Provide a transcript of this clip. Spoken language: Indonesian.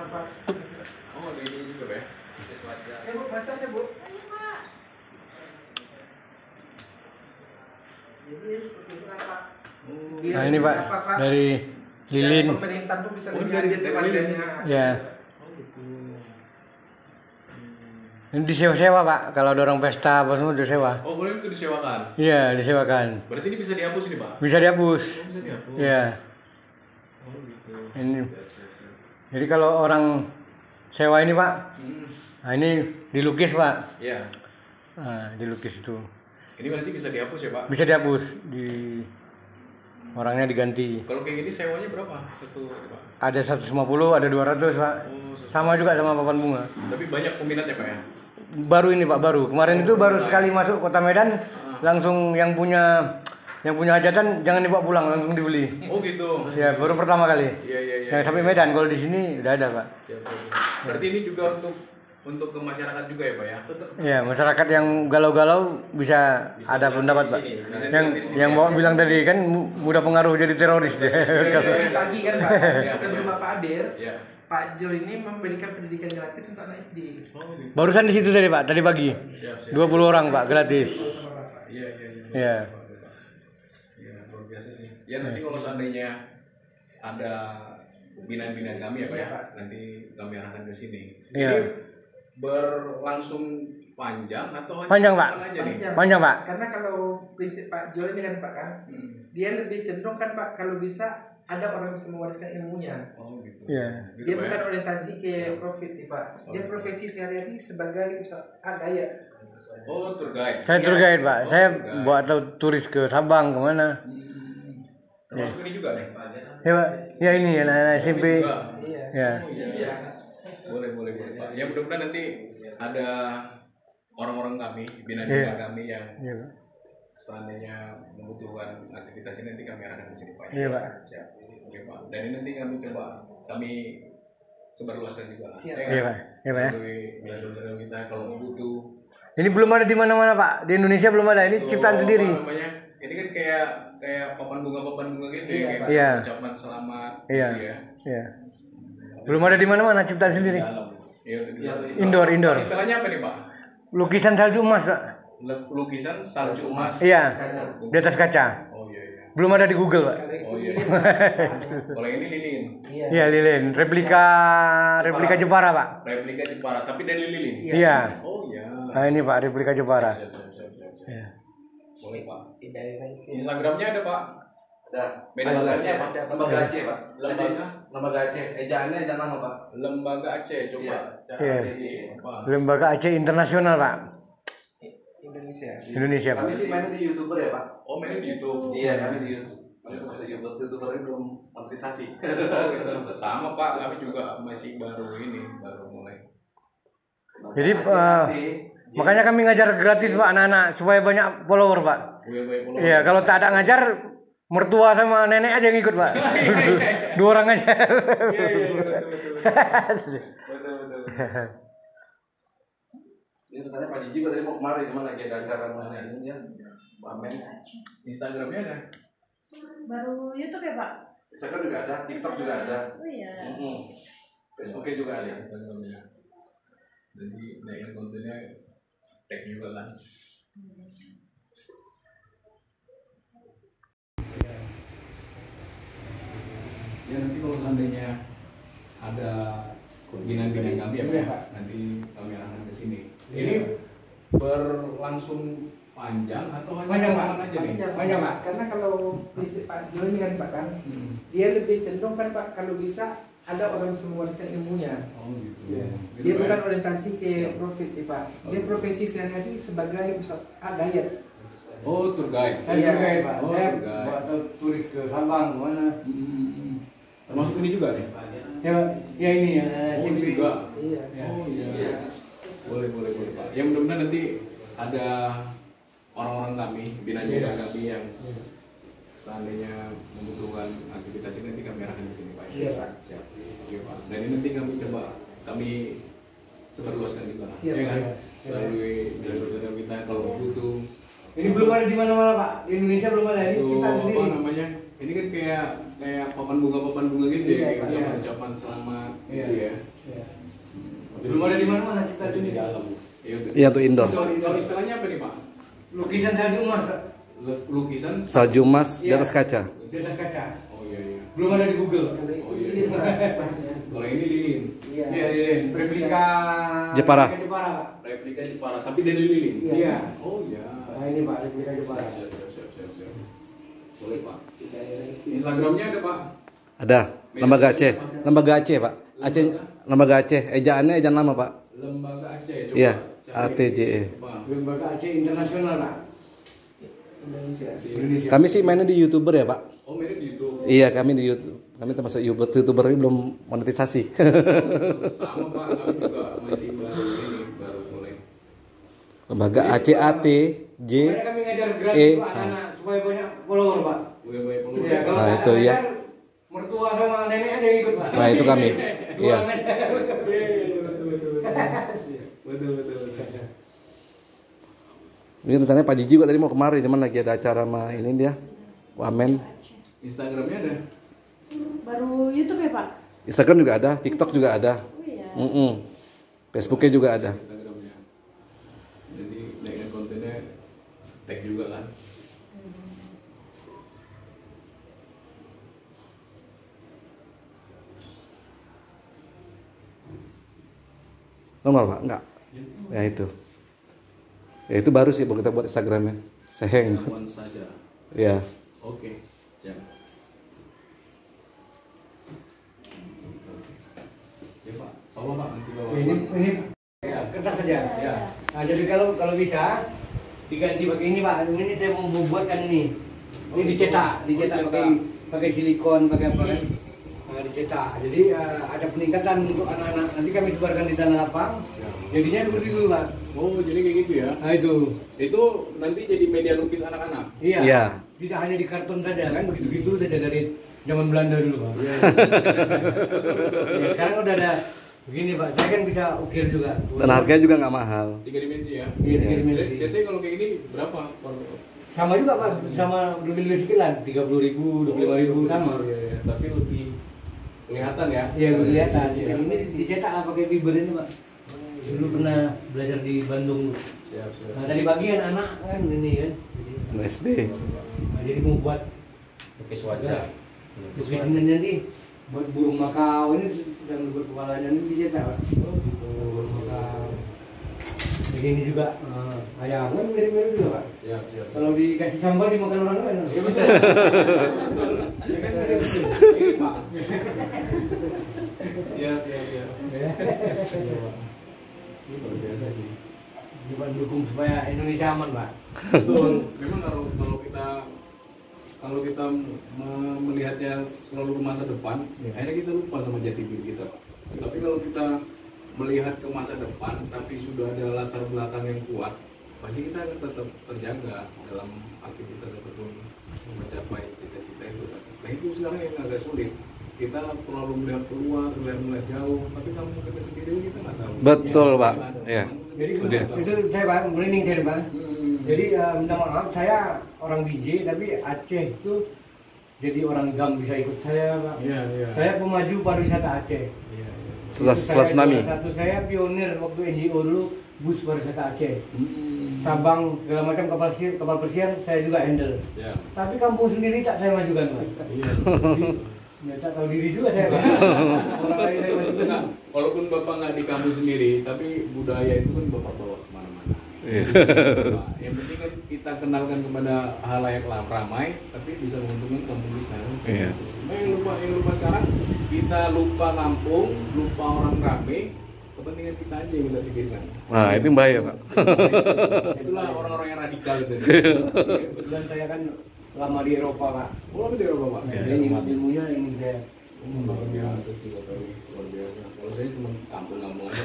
Pak. Oh, ada ini juga ya. Bu, masanya Bu. Jadi seperti itu Pak. Nah ini Pak, dari lilin. Pemerintah tuh bisa Oh, lebih dari lanjut lilin. kepadanya. Ya. Oh gitu. Ini disewa-sewa Pak, kalau ada orang pesta apa semua disewa. Oh, boleh itu disewakan. Iya, disewakan. Berarti ini bisa dihapus ini, Pak? Bisa dihapus. Oh, bisa dihapus. Iya. Oh, gitu. Ini. Siap, siap, siap. Jadi kalau orang sewa ini Pak, Hmm. nah ini dilukis Pak. Iya. Nah, dilukis itu. Ini berarti bisa dihapus ya, Pak? Bisa dihapus, orangnya diganti. Kalau kayak gini sewanya berapa? Satu, Pak? Ada 150, ada 200 Pak. Oh, Sama juga sama papan bunga. tapi banyak peminatnya, Pak ya? Baru ini Pak, baru. Kemarin itu baru sekali masuk Kota Medan, langsung yang punya hajatan jangan dibawa pulang, langsung dibeli. Oh, gitu. Ya, baru pertama kali. Iya, iya, iya. Yang sampai Medan, kalau di sini udah ada Pak. Siap, siap. Berarti ini juga untuk ke masyarakat juga ya, Pak ya? Ya, masyarakat yang galau-galau bisa ada pendapat Pak. Yang bawa bilang tadi kan mudah pengaruh jadi teroris deh. Dari pagi kan Pak, Iya, sebelum iya. Bapak hadir, Iya. Pak Jul ini memberikan pendidikan gratis untuk anak SD. Oh, gitu. Barusan di situ tadi Pak, tadi pagi. Siap, siap. 20 orang Pak, gratis. Sama Bapak. Iya, iya, iya. Iya. Iya, luar biasa sih. Ya, nanti kalau seandainya ada binaan-binaan kami ya, Pak ya, nanti kami arahkan ke sini. Iya. Ini berlangsung panjang atau hanya Panjang, Pak. kapan aja nih? Panjang, Pak. Karena kalau prinsip Pak Jul ini kan Pak kan, dia lebih cenderung kan Pak kalau bisa ada orang bisa mewariskan ilmunya. Oh, gitu. Iya. Gitu, Dia Pak, bukan ya? orientasi ke profit sih Pak. Dia profesi sehari-hari sebagai gaya. Oh, tour guide. Saya tour guide Pak, Oh, saya tour guide. bawa turis ke Sabang kemana. Termasuk ini juga nih? Ya Pak, ya ini ya anak SMP. Juga. Iya. Ya. Oh, iya. Boleh, boleh, boleh, Pak. Ya, mudah-mudahan nanti ada orang-orang kami, binaan-binaan kami yang Iya Pak. seandainya membutuhkan aktivitas ini nanti kami arahkan ke sini, Pak. Iya, Pak. Siap. Oke, Pak. Dan ini nanti kami sebarluaskan juga lah. Siap. Ya, kan? Iya Pak, iya Pak ya. Melalui kita kalau butuh. Ini belum ada di mana-mana Pak, di Indonesia belum ada. Ini ciptaan Apa sendiri. namanya? Ini kan kayak papan bunga gitu ya, kayak Iya. ucapan selamat Iya. gitu ya. Iya. Belum ada di mana-mana, ciptaan sendiri. Iya, Indoor. Istilahnya apa nih, Pak? Lukisan salju emas Pak. Lukisan salju emas. Iya, di atas kaca. Oh iya, iya. Belum ada di Google Pak. Oh iya. Kalau ini lilin. Iya lilin, replika Jepara Pak. Replika Jepara, tapi dari lilin. Iya. Oh iya. Nah ini Pak, replika Jepara. Siap, siap, siap, siap. Iya. Boleh, Pak. Iya. Instagramnya ada, Pak. Ada. Media Lembaga sosialnya Aceh, apa? Lembaga Aceh, Pak. Lembaga? Lembaga Aceh. Ejaannya jangan nama, Pak. Lembaga Aceh, coba. Iya. Cara Iya. ini apa? Lembaga Aceh Internasional Pak, Indonesia. Indonesia Pak. Kami sih mainnya di YouTuber ya, Pak. Oh, mainnya di YouTube. Iya, kami di YouTube. Kami masuk YouTuber ini belum monetisasi. Oh, gitu. Sama, Pak. Kami juga masih baru mulai. Jadi makanya kami ngajar gratis Pak anak-anak supaya banyak follower Pak. Iya, kalau tak ada ngajar mertua sama nenek aja yang ikut Pak. Dua orang aja. Betul. Ini katanya Pak Jiji tadi mau kemarin cuma lagi ada acara mana ini ya. Pamen. Instagramnya ada. Baru YouTube ya Pak? Instagram juga ada, TikTok juga ada. Oh iya. Facebooknya juga ada. Instagramnya. Jadi naikin kontennya tag juga kan. Ya nanti kalau seandainya ada binaan-binaan kami ya Pak, ya, nanti kami arahkan ke sini. Ini berlangsung panjang atau hanya Panjang Pak, kapan aja nih? panjang Pak. Karena kalau prinsip Pak Jul ini kan Pak kan, dia lebih cenderung kan Pak kalau bisa ada orang bisa mewariskan ilmunya. Oh gitu. Iya. Gitu, Dia Pak, bukan ya? orientasi ke profit sih Pak. Dia profesi sehari-hari sebagai gaya. Oh, tour guide. Saya Iya. tour guide Pak, Oh, saya tour guide. bawa turis ke Sabang kemana. Termasuk ini juga nih? Ya Pak, ya ini ya Oh, SMP. ini juga. Iya. Oh iya. Boleh Pak. Ya mudah-mudahan nanti ada orang-orang kami, binaan-binaan kami yang seandainya membutuhkan aktivitas ini nanti kami arahkan ke sini Pak. Siap, Pak. Siap. Oke Pak. Dan ini nanti kami sebarluaskan juga. Siap, Ya kan? Pak. Melalui jalur-jalur kita kalau butuh. Ini belum ada di mana-mana Pak, di Indonesia belum ada. Ini Itu ciptaan apa sendiri. namanya? Ini kan kayak papan bunga gitu ya, Iya, kayak Pak. ucapan-ucapan selamat gitu Iya. ya. di mana-mana kita di sini. dalam. Iya, untuk indoor. Kalau istilahnya apa nih Pak? Lukisan salju mas, Lukisan Salju emas di atas kaca. di atas kaca. Oh iya. Belum ada di Google. Oh iya. Kalau ini lilin. Iya. Iya, replika Jepara. Jepara, Pak. Replika Jepara, tapi dari lilin. Iya. Oh iya. Nah ini Pak, replika Jepara. Siap. Boleh Pak. Tidak ada isi. Instagramnya ada Pak. Ada. Lembaga Aceh. Lembaga Aceh, Pak. Aceh. Lembaga Aceh. Ejaannya ejaan lama, Pak. Lembaga Aceh. Coba Iya. cari. ATJE. Pak. Lembaga Aceh Internasional, Pak. Indonesia. Indonesia. Kami sih mainnya di YouTuber ya, Pak. Oh mirip di YouTube. Iya, kami di YouTube. Kami termasuk YouTuber tapi belum monetisasi. Sama Pak, kami juga masih baru ini, baru mulai. Lembaga ACATJ. Makanya kami ngajar gratis E. Pak, anak-anak supaya banyak follower, Pak. Gue banyak follower. Iya, kalau Nah, tak itu ya. ngajar, mertua sama nenek aja yang ikut, Pak. Nah, itu kami. Iya. Dua aja. Betul. Ini rencananya Pak Jiji juga tadi mau kemari, cuman lagi ada acara sama ini dia. Wamen. Instagramnya ada. Baru YouTube ya Pak? Instagram juga ada, TikTok juga ada. Oh iya. Facebooknya juga ada. Instagramnya. Jadi dengan kontennya tag juga kan. Normal, Pak? Enggak. Ya itu. Ya itu baru sih kita buat Instagramnya. Seheng. Lakukan saja. Ya. Oke. Jangan. Ya Pak, Solo Pak nanti bawa. Ini ya, kertas saja. Ya. Nah, jadi kalau bisa diganti pakai ini, Pak. Ini saya mau buatkan ini. Ini dicetak pakai silikon, pakai apa kan? Nah, dicetak. Jadi ada peningkatan untuk anak-anak. Nanti kami sebarkan di tanah lapang. Jadinya seperti itu, Pak. Oh, jadi kayak gitu ya. Nah, itu. Itu nanti jadi media lukis anak-anak. Iya. Iya. Tidak hanya di kartun saja kan, begitu-gitu saja dari zaman Belanda dulu, Pak. Iya. Ya, sekarang udah ada begini, Pak. Saya kan bisa ukir juga. Dan harganya juga nggak mahal. 3 dimensi ya. Iya, 3 dimensi. Biasanya kalau kayak gini berapa? Sama juga, Pak. Sama lebih sedikit lah, 30.000, 25.000 sama. Iya. Tapi lebih kelihatan ya. Iya, gue kelihatan. Iya. Ini dicetak lah pakai fiber ini, Pak. Dulu pernah belajar di Bandung. Siap. Nah, tadi pagi anak kan ini kan. SD. Nah, jadi mau buat Lukis wajah. lukisan nanti buat burung makau ini sedang dibuat kepalanya ini dicetak, Pak. Burung makau. Jadi ini juga ayam kan mirip-mirip juga, Pak. Siap. Kalau dikasih sambal dimakan orang lain. Ya betul. Ya kan mirip. Ini Pak. Siap. Ya. Ini luar biasa sih. Coba dukung supaya Indonesia aman, Pak. Betul. Memang kalau kita melihatnya selalu ke masa depan, akhirnya kita lupa sama jati diri kita, Pak. Tapi kalau kita melihat ke masa depan, tapi sudah ada latar belakang yang kuat, pasti kita akan tetap terjaga dalam aktivitas ataupun mencapai cita-cita itu. Nah itu sekarang yang agak sulit. Kita terlalu melihat keluar, melihat jauh, tapi kalau kita sendiri kita nggak tahu. Betul, Pak. Iya. Jadi Itu dia. itu saya, Pak, merinding saya, Pak. Jadi minta maaf, saya orang DJ tapi Aceh itu jadi orang GAM bisa ikut saya, Pak. Iya. Saya pemaju pariwisata Aceh. Iya. Setelah Saya tsunami. Satu saya pionir waktu NGO dulu bus pariwisata Aceh. Sabang segala macam kapal pesiar saya juga handle. Siap. Tapi kampung sendiri tak saya majukan, Pak. Iya. Ya tak tahu diri juga saya, Pak. Orang lain saya majukan. Nah, walaupun Bapak nggak di kampus sendiri, tapi budaya itu kan Bapak bawa kemana-mana. Iya. Yang penting kan kita kenalkan kepada halayak ramai, tapi bisa menguntungkan kampung kita. Iya. Nah, yang lupa sekarang kita lupa kampung, lupa orang rame, kepentingan kita aja yang kita pikirkan. Nah, itu yang bahaya, Pak. Itulah orang-orang yang radikal itu. Kebetulan saya kan lama di Eropa, Pak. Oh, apa sih Bapak? Jadi ilmunya ini saya. Luar biasa sih Bapak ini, luar biasa. Kalau saya cuma kampung-kampung aja.